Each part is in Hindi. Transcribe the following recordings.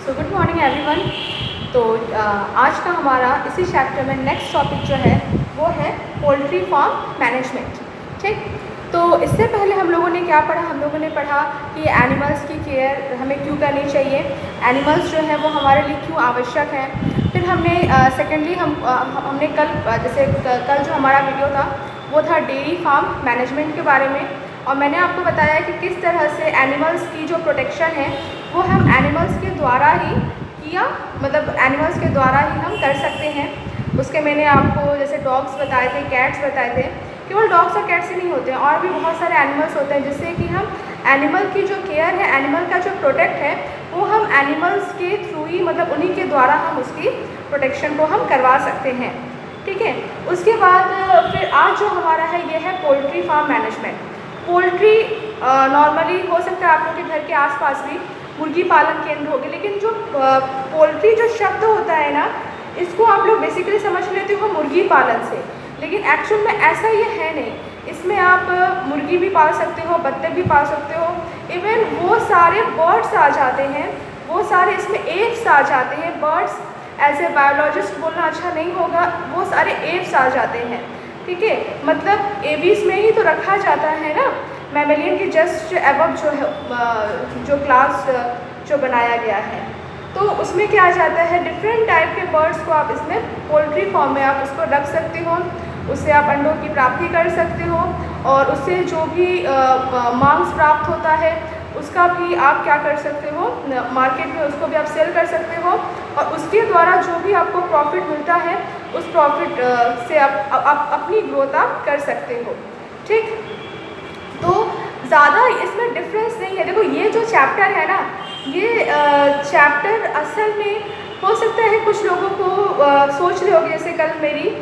So good morning everyone. तो आज का हमारा इसी चैप्टर में नेक्स्ट टॉपिक जो है वो है पोल्ट्री फार्म मैनेजमेंट। ठीक, तो इससे पहले हम लोगों ने क्या पढ़ा? हम लोगों ने पढ़ा कि एनिमल्स की केयर हमें क्यों करनी चाहिए, एनिमल्स जो है वो हमारे लिए क्यों आवश्यक है। फिर हमने सेकेंडली हमने कल जो हमारा वीडियो था वो था डेयरी फार्म मैनेजमेंट के बारे में, और मैंने आपको बताया कि किस तरह से एनिमल्स की जो प्रोटेक्शन है वो हम एनिमल्स के द्वारा ही एनिमल्स के द्वारा ही हम कर सकते हैं। उसके मैंने आपको जैसे डॉग्स बताए थे, कैट्स बताए थे। केवल डॉग्स और कैट्स ही नहीं होते हैं, और भी बहुत सारे एनिमल्स होते हैं जिससे कि हम एनिमल की जो केयर है, एनिमल का जो प्रोटेक्ट है वो हम एनिमल्स के थ्रू ही उन्हीं के द्वारा हम उसकी प्रोटेक्शन को हम करवा सकते हैं। ठीक है, उसके बाद फिर आज जो हमारा है ये है poultry farm management. Poultry normally हो सकता है आप लोग के घर के आसपास भी मुर्गी पालन केंद्र होंगे, लेकिन जो पोल्ट्री जो शब्द होता है ना, इसको आप लोग बेसिकली समझ लेते हो मुर्गी पालन से, लेकिन एक्चुअल में ऐसा ये है नहीं। इसमें आप मुर्गी भी पाल सकते हो, बत्तख भी पाल सकते हो, इवन वो सारे बर्ड्स आ जाते हैं, वो सारे इसमें एव्स आ जाते हैं। बर्ड्स एज ए बायोलॉजिस्ट बोलना अच्छा नहीं होगा, वो सारे एव्स आ जाते हैं। ठीक है, मतलब एवीज में ही तो रखा जाता है ना, मैमेलियन की जस्ट एबव जो है जो क्लास जो बनाया गया है, तो उसमें क्या आ जाता है, डिफरेंट टाइप के बर्ड्स को आप इसमें पोल्ट्री फॉर्म में आप उसको रख सकते हो, उससे आप अंडों की प्राप्ति कर सकते हो, और उससे जो भी मांस प्राप्त होता है उसका भी आप क्या कर सकते हो, मार्केट में उसको भी आप सेल कर सकते हो, और उसके द्वारा जो भी आपको प्रॉफिट मिलता है उस प्रॉफिट से आप अपनी ग्रोथ आप कर सकते हो। ठीक, तो ज़्यादा इसमें डिफरेंस नहीं है। देखो ये जो चैप्टर है ना, ये चैप्टर असल में हो सकता है कुछ लोगों को सोच रहे होगे, जैसे कल मेरी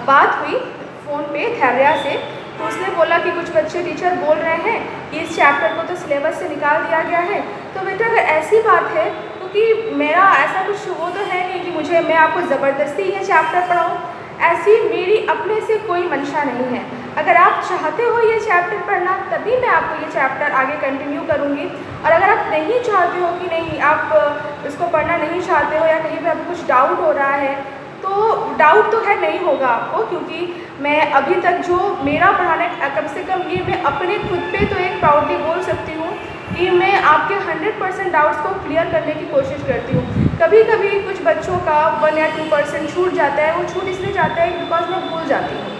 बात हुई फ़ोन पे धैर्या से, तो उसने बोला कि कुछ बच्चे टीचर बोल रहे हैं कि इस चैप्टर को तो सिलेबस से निकाल दिया गया है। तो बेटा अगर ऐसी बात है, क्योंकि मेरा ऐसा कुछ वो तो है नहीं कि मैं आपको ज़बरदस्ती ये चैप्टर पढ़ाऊँ, ऐसी मेरी अपने से कोई मंशा नहीं है। अगर आप चाहते हो ये चैप्टर पढ़ना तभी मैं आपको ये चैप्टर आगे कंटिन्यू करूँगी, और अगर आप नहीं चाहते हो कि नहीं आप इसको पढ़ना नहीं चाहते हो, या कहीं पे आपको कुछ डाउट हो रहा है, तो डाउट तो खैर नहीं होगा आपको, क्योंकि मैं अभी तक जो मेरा पढ़ाने कम से कम ये मैं अपने खुद पे तो एक प्राउडली बोल सकती हूँ कि मैं आपके 100% डाउट्स को क्लियर करने की कोशिश करती हूँ। कभी कभी कुछ बच्चों का 1 या 2% छूट जाता है, वो छूट इसलिए जाता है बिकॉज मैं भूल जाती हूँ।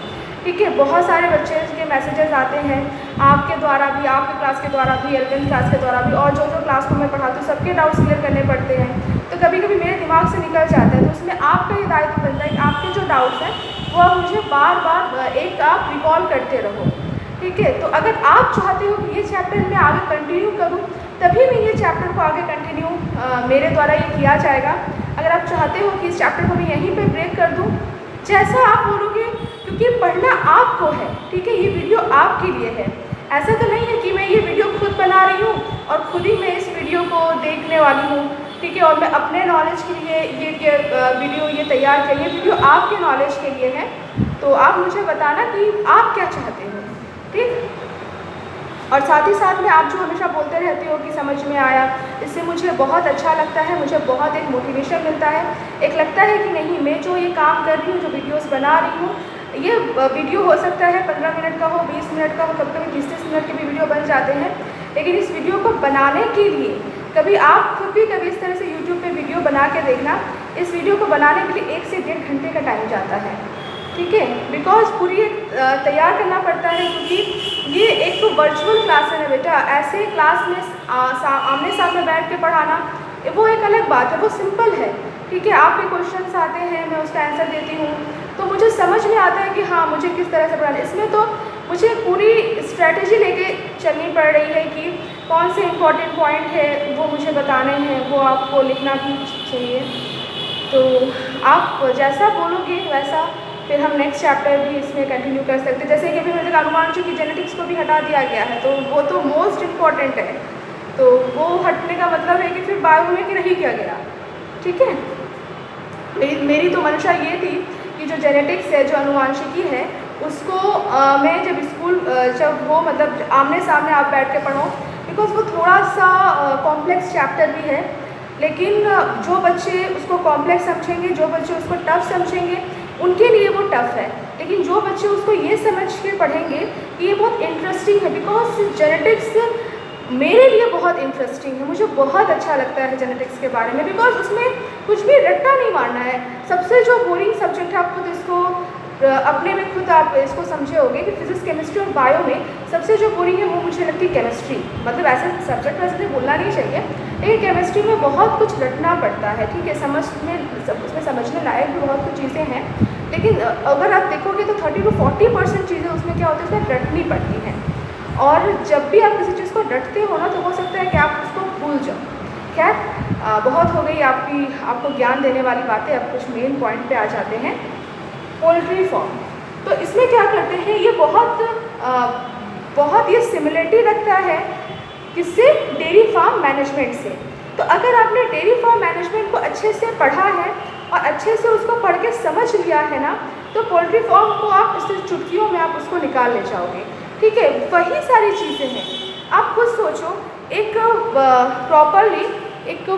ठीक है, बहुत सारे बच्चे के मैसेजेस आते हैं आपके द्वारा भी, आपके क्लास के द्वारा भी, 11th क्लास के द्वारा भी, और जो क्लास को मैं पढ़ाती हूँ सबके डाउट्स क्लियर करने पड़ते हैं, तो कभी कभी मेरे दिमाग से निकल जाता है। तो उसमें आपका ये दायित्व बनता है कि आपके जो डाउट्स हैं वो आप मुझे बार बार एक आप रिकॉल करते रहो। ठीक है, तो अगर आप चाहते हो कि ये चैप्टर मैं आगे कंटिन्यू करूँ तभी मैं ये चैप्टर को आगे कंटिन्यू मेरे द्वारा ये किया जाएगा। अगर आप चाहते हो कि इस चैप्टर को मैं यहीं पे ब्रेक कर दूँ, जैसा आप बोलोगे, क्योंकि पढ़ना आपको है। ठीक है, ये वीडियो आपके लिए है, ऐसा तो नहीं है कि मैं ये वीडियो खुद बना रही हूँ और खुद ही मैं इस वीडियो को देखने वाली हूँ। ठीक है, और मैं अपने नॉलेज के लिए ये वीडियो ये तैयार किया, ये वीडियो आपके नॉलेज के लिए है। तो आप मुझे बताना कि आप क्या चाहते हो। ठीक, और साथ ही साथ में आप जो हमेशा बोलते रहते हो कि समझ में आया, इससे मुझे बहुत अच्छा लगता है, मुझे बहुत एक मोटिवेशन मिलता है। एक लगता है कि नहीं, मैं जो ये काम कर रही हूँ, जो वीडियोस बना रही हूँ, ये वीडियो हो सकता है 15 मिनट का हो, 20 मिनट का हो, कभी कभी 30-30 मिनट के भी वीडियो बन जाते हैं, लेकिन इस वीडियो को बनाने के लिए कभी आप खुद भी कभी इस तरह से यूट्यूब पे वीडियो बना के देखना, इस वीडियो को बनाने के लिए 1 से 1.5 घंटे का टाइम जाता है। ठीक है, बिकॉज पूरी तैयार करना पड़ता है, क्योंकि ये एक तो वर्चुअल क्लास है ना बेटा, ऐसे क्लास में आमने सामने बैठ के पढ़ाना वो एक अलग बात है, वो सिंपल है। ठीक है, आपके क्वेश्चंस आते हैं, मैं उसका आंसर देती हूँ, तो मुझे समझ में आता है कि हाँ मुझे किस तरह से पढ़ाना। इसमें तो मुझे पूरी स्ट्रैटेजी लेके चलनी पड़ रही है कि कौन से इम्पॉर्टेंट पॉइंट है वो मुझे बताने हैं, वो आपको लिखना भी चाहिए। तो आप जैसा बोलोगे वैसा फिर हम नेक्स्ट चैप्टर भी इसमें कंटिन्यू कर सकते हैं। जैसे कि अभी मैंने अनुमानचों की जेनेटिक्स को भी हटा दिया गया है, तो वो तो मोस्ट इम्पॉर्टेंट है, तो वो हटने का मतलब है कि फिर बायो में कि नहीं किया गया। ठीक है, मेरी तो मंशा ये थी कि जो जेनेटिक्स है, जो अनुवांशिकी है, उसको मैं जब स्कूल जब वो आमने सामने आप बैठ के पढ़ो, बिकॉज वो थोड़ा सा कॉम्प्लेक्स चैप्टर भी है, लेकिन जो बच्चे उसको कॉम्प्लेक्स समझेंगे, जो बच्चे उसको टफ समझेंगे, उनके लिए वो टफ है। लेकिन जो बच्चे उसको ये समझ के पढ़ेंगे कि ये बहुत इंटरेस्टिंग है, बिकॉज जेनेटिक्स मेरे लिए बहुत इंटरेस्टिंग है, मुझे बहुत अच्छा लगता है जेनेटिक्स के बारे में, बिकॉज उसमें कुछ भी रट्टा नहीं मारना है। सबसे जो बोरिंग सब्जेक्ट है, आप खुद इसको अपने में खुद आप इसको समझे होंगे कि फिजिक्स, केमिस्ट्री और बायो में सबसे जो बोरिंग है वो मुझे लगती है केमिस्ट्री। मतलब ऐसे सब्जेक्ट वैसे बोलना नहीं चाहिए, लेकिन केमिस्ट्री में बहुत कुछ रटना पड़ता है, ठीक है। उसमें समझने लायक भी बहुत कुछ चीज़ें हैं, लेकिन अगर आप देखोगे तो 30 to 40% चीज़ें उसमें क्या होती है, उसमें रटनी पड़ती हैं। और जब भी आप किसी चीज़ को रटते हो ना, तो हो सकता है कि आप उसको भूल जाओ। खैर बहुत हो गई आपको ज्ञान देने वाली बातें। अब कुछ मेन पॉइंट पे आ जाते हैं। पोल्ट्री फार्म, तो इसमें क्या करते हैं, ये बहुत ये सिमिलरिटी रखता है किससे, डेयरी फार्म मैनेजमेंट से। तो अगर आपने डेयरी फार्म मैनेजमेंट को अच्छे से पढ़ा है और अच्छे से उसको पढ़ के समझ लिया है ना, तो पोल्ट्री फार्म को आप इससे चुटकियों में आप उसको निकाल ले जाओगे, ठीक है। वही सारी चीज़ें हैं। आप खुद सोचो, एक प्रॉपरली एक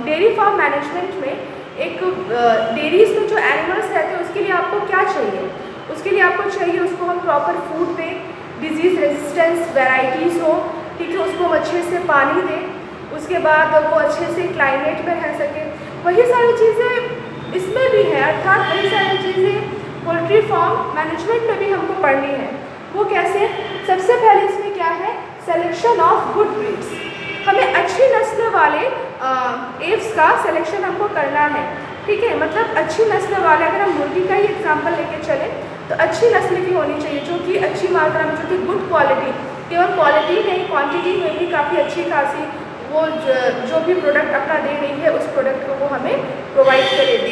डेयरी फार्म मैनेजमेंट में एक डेयरीज में जो एनिमल्स रहते हैं उसके लिए आपको क्या चाहिए, उसके लिए आपको चाहिए उसको हम प्रॉपर फूड दें, डिजीज़ रेजिस्टेंस वैराइटीज़ हो, ठीक है, उसको हम अच्छे से पानी दें, उसके बाद वो अच्छे से क्लाइमेट में रह सके। वही सारी चीज़ें इसमें भी है, अर्थात वही सारी चीज़ें पोल्ट्री फार्म मैनेजमेंट में भी हमको पढ़नी है। वो कैसे, सबसे पहले इसमें क्या है, सिलेक्शन ऑफ गुड ब्रीड्स। हमें अच्छी नस्ल वाले एव्स का सिलेक्शन हमको करना है, ठीक है। मतलब अच्छी नस्ल वाले, अगर हम मुर्गी का ही एग्जांपल लेके चलें तो अच्छी नस्ल की होनी चाहिए, जो कि अच्छी मात्रा में, जो कि गुड क्वालिटी, केवल क्वालिटी नहीं क्वांटिटी में भी काफ़ी अच्छी खासी वो जो भी प्रोडक्ट अपना दे रही है उस प्रोडक्ट को वो हमें प्रोवाइड करे दे,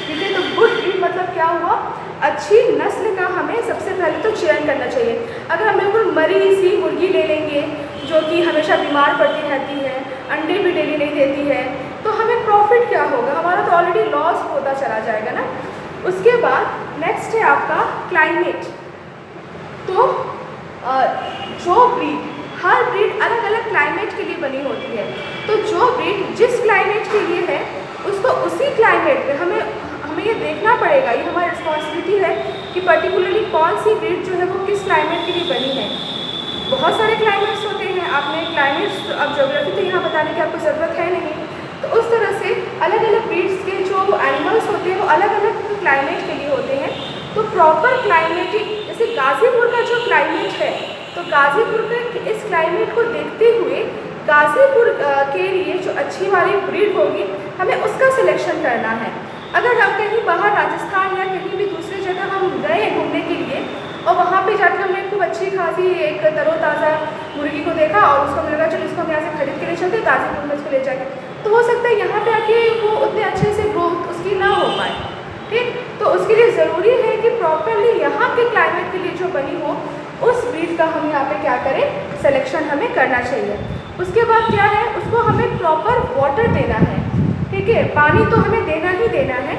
ठीक है। तो गुड ब्रीड मतलब क्या हुआ, अच्छी नस्ल का हमें सबसे पहले तो चयन करना चाहिए। अगर हम बिल्कुल मरी सी मुर्गी ले लेंगे जो कि हमेशा बीमार पड़ती रहती है, अंडे भी डेली नहीं देती है, तो हमें प्रॉफिट क्या होगा, हमारा तो ऑलरेडी लॉस होता चला जाएगा ना। उसके बाद नेक्स्ट है आपका क्लाइमेट। तो जो ब्रीड, हर ब्रीड अलग अलग क्लाइमेट के लिए बनी होती है, तो जो ब्रीड जिस क्लाइमेट के लिए है उसको उसी क्लाइमेट में हमें ये देखना पड़ेगा, ये हमारी रिस्पॉन्सिबिलिटी है कि पर्टिकुलरली कौन सी ब्रीड जो है वो किस क्लाइमेट के लिए बनी है। बहुत सारे क्लाइमेट्स होते हैं, आपने क्लाइमेट्स, अब ज्योग्राफी तो यहाँ बताने की आपको ज़रूरत है नहीं, तो उस तरह से अलग अलग ब्रीड्स के जो एनिमल्स होते हैं वो अलग अलग क्लाइमेट के लिए होते हैं। तो प्रॉपर क्लाइमेटिक, जैसे गाज़ीपुर का जो क्लाइमेट है, तो गाज़ीपुर के इस क्लाइमेट को देखते हुए गाज़ीपुर के लिए जो अच्छी वाली ब्रीड होगी हमें उसका सिलेक्शन करना है। अगर हम कहीं बाहर राजस्थान या कहीं भी दूसरी जगह हम गए घूमने के लिए और वहाँ पे जाकर हमने खूब अच्छी खासी एक तरोताज़ा मुर्गी को देखा और उसको मिल रहा चलो इसको हम यहाँ से खरीद के ले चलते गाज़ीपुर में, इसको ले जाके, तो हो सकता है यहाँ पे आके वो उतने अच्छे से ग्रोथ उसकी ना हो पाए, ठीक। तो उसके लिए ज़रूरी है कि प्रॉपरली यहाँ के क्लाइमेट के लिए जो बनी हो उस ब्रीड का हम यहाँ पे क्या करें, सिलेक्शन हमें करना चाहिए। उसके बाद क्या है, उसको हमें प्रॉपर वाटर देना है, ठीक है, पानी तो हमें देना ही देना है।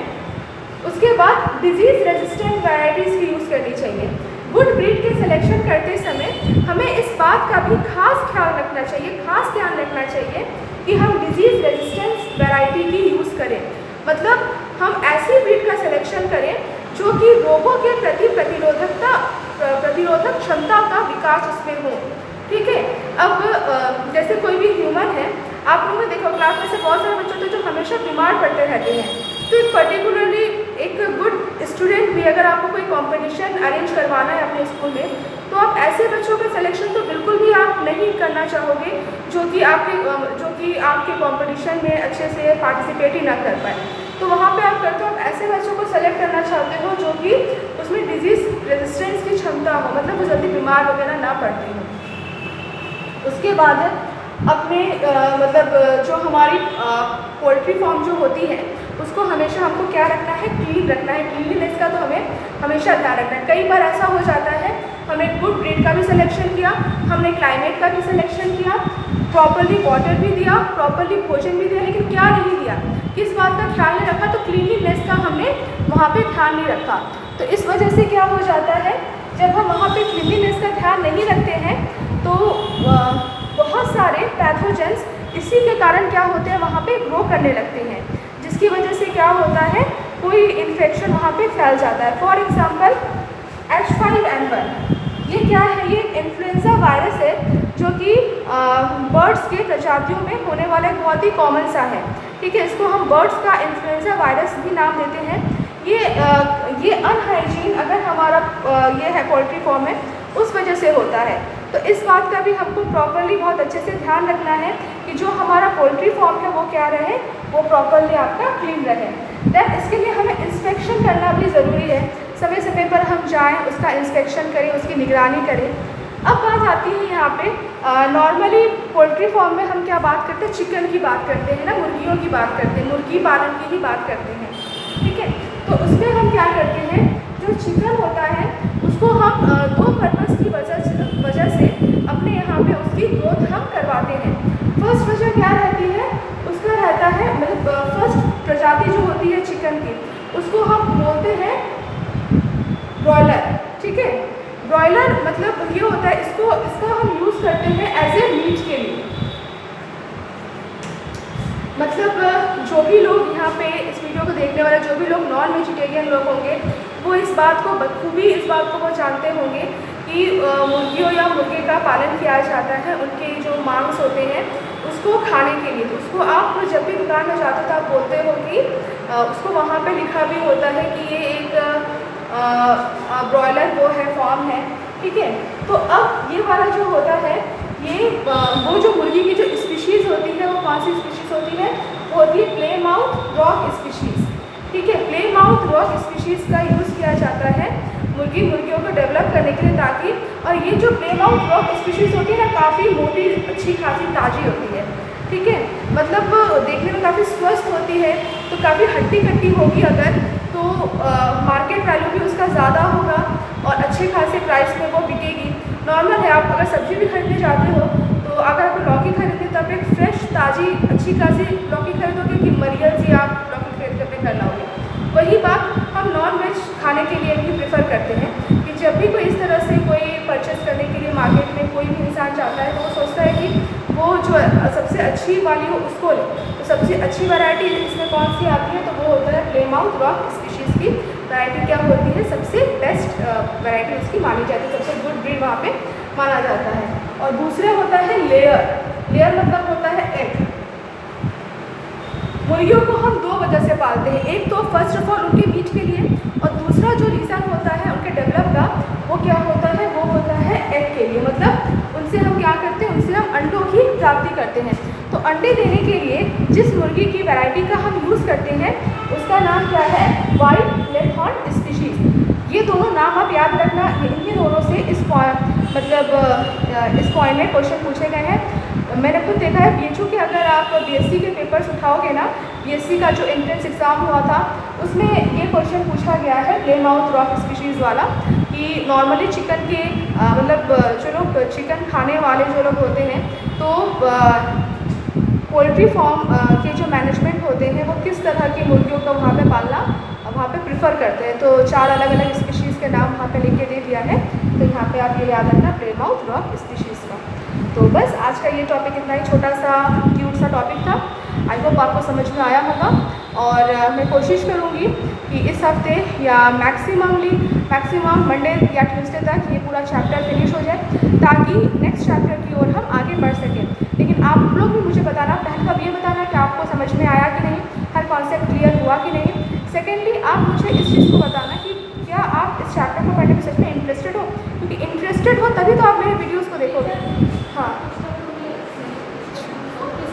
उसके बाद डिजीज़ रेजिस्टेंट वैराइटीज़ की यूज़ करनी चाहिए। गुड ब्रीड के सिलेक्शन करते समय हमें इस बात का भी खास ख्याल रखना चाहिए, खास ध्यान रखना चाहिए कि हम डिजीज़ रेजिस्टेंस वैरायटी की यूज़ करें। मतलब हम ऐसी ब्रीड का सिलेक्शन करें जो कि रोगों के प्रति प्रतिरोधक क्षमता का विकास उसमें हो, ठीक है। अब जैसे कोई भी ह्यूमन है, आप लोगों ने देखा क्लास में से बहुत सारे बच्चे होते हैं जो हमेशा बीमार पड़ते रहते हैं, तो एक पर्टिकुलरली एक गुड स्टूडेंट भी, अगर आपको कोई कंपटीशन अरेंज करवाना है अपने स्कूल में, तो आप ऐसे बच्चों का सिलेक्शन तो बिल्कुल भी आप नहीं करना चाहोगे जो कि आपके कंपटीशन में अच्छे से पार्टिसिपेट ही ना कर पाए। तो वहाँ पे आप करते हो, आप ऐसे बच्चों को सेलेक्ट करना चाहते हो जो कि उसमें डिजीज़ रेजिस्टेंस की क्षमता हो, मतलब वो जल्दी बीमार वगैरह ना पड़ती हो। उसके बाद अपने जो हमारी पोल्ट्री फार्म जो होती है उसको हमेशा हमको क्या रखना है, क्लीन रखना है। क्लीनलीनेस का तो हमें हमेशा ध्यान रखना है। कई बार ऐसा हो जाता है, हमने गुड ब्रीड का भी सिलेक्शन किया, हमने क्लाइमेट का भी सिलेक्शन किया, प्रॉपरली वाटर भी दिया, प्रॉपरली भोजन भी दिया, लेकिन क्या नहीं दिया, किस बात का ख्याल नहीं रखा, तो क्लीनलीनेस का हमने वहाँ पे ध्यान नहीं रखा। तो इस वजह से क्या हो जाता है, जब हम वहाँ पे क्लीनलीनेस का ध्यान नहीं रखते हैं तो बहुत सारे पैथोजेंस इसी के कारण क्या होते हैं, करने लगते हैं, जिसकी वजह से क्या होता है, कोई इन्फेक्शन वहाँ पे फैल जाता है। फॉर एग्ज़ाम्पल H5N1, ये क्या है, ये इन्फ्लुएंजा वायरस है जो कि बर्ड्स के प्रजातियों में होने वाला एक बहुत ही कॉमन सा है, ठीक है। इसको हम बर्ड्स का इन्फ्लुएंजा वायरस भी नाम देते हैं। ये अनहाइजीन अगर हमारा ये है पोल्ट्री फॉर्म में, उस वजह से होता है। तो इस बात का भी हमको प्रॉपरली बहुत अच्छे से ध्यान रखना है कि जो हमारा पोल्ट्री फॉर्म है वो क्या रहे, वो प्रॉपरली आपका क्लीन रहे। दैन इसके लिए हमें इंस्पेक्शन करना भी ज़रूरी है, समय समय पर हम जाएं, उसका इंस्पेक्शन करें, उसकी निगरानी करें। अब बात आती है यहाँ पे, नॉर्मली पोल्ट्री फॉर्म में हम क्या बात करते हैं, चिकन की बात करते हैं ना, मुर्गियों की बात करते हैं, मुर्गी पालन की ही बात करते हैं, ठीक है। तो उसमें हम क्या करते हैं, जो चिकन होता है उसको हम दो पर्पज़ की वजह से अपने यहाँ पे उसकी ग्रोथ हम करवाते हैं। फर्स्ट वजह क्या रहती है, उसका रहता है मतलब फर्स्ट प्रजाति जो होती है चिकन की, उसको हम बोलते हैं ब्रॉयलर, ठीक है। ब्रॉयलर मतलब ये होता है, इसका हम यूज़ करते हैं एज ए मीट के लिए। मतलब जो भी लोग यहाँ पे इस वीडियो को देखने वाले, जो भी लोग नॉन वेजिटेरियन लोग होंगे, वो इस बात को बखूबी इस बात को वो जानते होंगे कि मुर्गियों या मुर्गे का पालन किया जाता है, उनके जो मांस होते हैं उसको खाने के लिए। तो उसको आप जब भी दुकान में जाते हो तो आप बोलते हो कि उसको वहाँ पे लिखा भी होता है कि ये एक ब्रॉयलर वो है, फॉर्म है, ठीक है। तो अब ये वाला जो होता है, ये वो जो मुर्गी की जो स्पीशीज़ होती है, वो कौन सी स्पीशीज़ होती है, वो होती है प्लेमाउथ रॉक स्पीशीज़, ठीक है। प्लेमाउथ रॉक स्पीशीज़ का यूज़ किया जाता है मुर्गियों को डेवलप करने के लिए, ताकि, और ये जो प्लेमाउथ रॉक स्पीशीज़ होती है ना, काफ़ी मोटी, अच्छी खासी ताज़ी होती है, ठीक है। मतलब देखने में काफ़ी स्वस्थ होती है, तो काफ़ी हट्टी कट्टी होगी अगर, तो मार्केट वैल्यू भी उसका ज़्यादा होगा और अच्छे खासे प्राइस में वो बिकेगी। नॉर्मल है, आप अगर सब्ज़ी भी खरीदने जाते हो तो अगर आप लौकी खरीदते तो आप एक फ्रेश ताज़ी अच्छी खासी लौकी खरीदोगे कि मरियल से आप लौकी खरीद कर अपने घर लाओगे। वही बात हम नॉन वेज खाने के लिए भी प्रेफर करते हैं कि जब भी कोई इस तरह से कोई परचेस करने के लिए मार्केट में कोई भी इंसान जाता है, तो वो सोचता है कि वो जो सबसे अच्छी वाली हो उसको ले। तो सबसे अच्छी वैरायटी इसमें कौन सी आती है, तो वो होता है प्लेमाउथ रॉक स्पीशीज़ की वैरायटी क्या होती है, सबसे बेस्ट वैरायटी उसकी मानी जाती है, सबसे गुड ब्रीड वहाँ पे माना जाता है। और दूसरे होता है लेयर मतलब होता है एग। मुर्गियों को हम दो वजह से पालते हैं, एक तो फर्स्ट ऑफ ऑल उनके मीट के लिए, और दूसरा जो रीज़न होता है उनके डेवलप का, वो क्या होता है, वो होता है एग के लिए। मतलब उनसे हम क्या करते हैं, उनसे हम अंडों की प्राप्ति करते हैं। तो अंडे देने के लिए जिस मुर्गी की वैरायटी का हम यूज़ करते हैं उसका नाम क्या है, वाइट लेगहॉर्न स्पीशीज़। ये दोनों नाम आप याद रखना, इन्हीं दोनों से इस पॉइंट में क्वेश्चन पूछे गए हैं। मैंने खुद देखा है बीएचयू के, अगर आप बीएससी के पेपर्स उठाओगे ना, बीएससी का जो एंट्रेंस एग्ज़ाम हुआ था उसमें ये क्वेश्चन पूछा गया है प्लेमाउथ रॉक स्पीशीज़ वाला, कि नॉर्मली चिकन के मतलब जो लोग चिकन खाने वाले जो लोग होते हैं, तो पोल्ट्री फार्म के जो मैनेजमेंट होते हैं वो किस तरह की मुर्गियों को वहाँ पे पालना वहाँ पे प्रिफ़र करते हैं। तो 4 अलग अलग स्पीशीज़ के नाम वहाँ पे लिख के दे दिया है, तो यहाँ पे आप ये याद रखना, प्लेमाउथ रॉक स्पीशीज़ का। तो बस आज का ये टॉपिक इतना ही छोटा सा क्यूट सा टॉपिक था। आई होप आपको समझ में आया होगा, और मैं कोशिश करूँगी कि इस हफ्ते या मैक्सिमम मंडे या ट्यूसडे तक ये पूरा चैप्टर फिनिश हो जाए, ताकि नेक्स्ट चैप्टर की ओर हम आगे बढ़ सकें। लेकिन आप लोग भी मुझे बताना, पहले अब ये बताना कि आपको समझ में आया कि नहीं, हर कॉन्सेप्ट क्लियर हुआ कि नहीं। सेकेंडली आप मुझे इस चीज़ को बताना कि क्या आप इस चैप्टर को पढ़ने में सच में इंटरेस्टेड हो, क्योंकि इंटरेस्टेड हो तभी तो आप मेरे वीडियोज़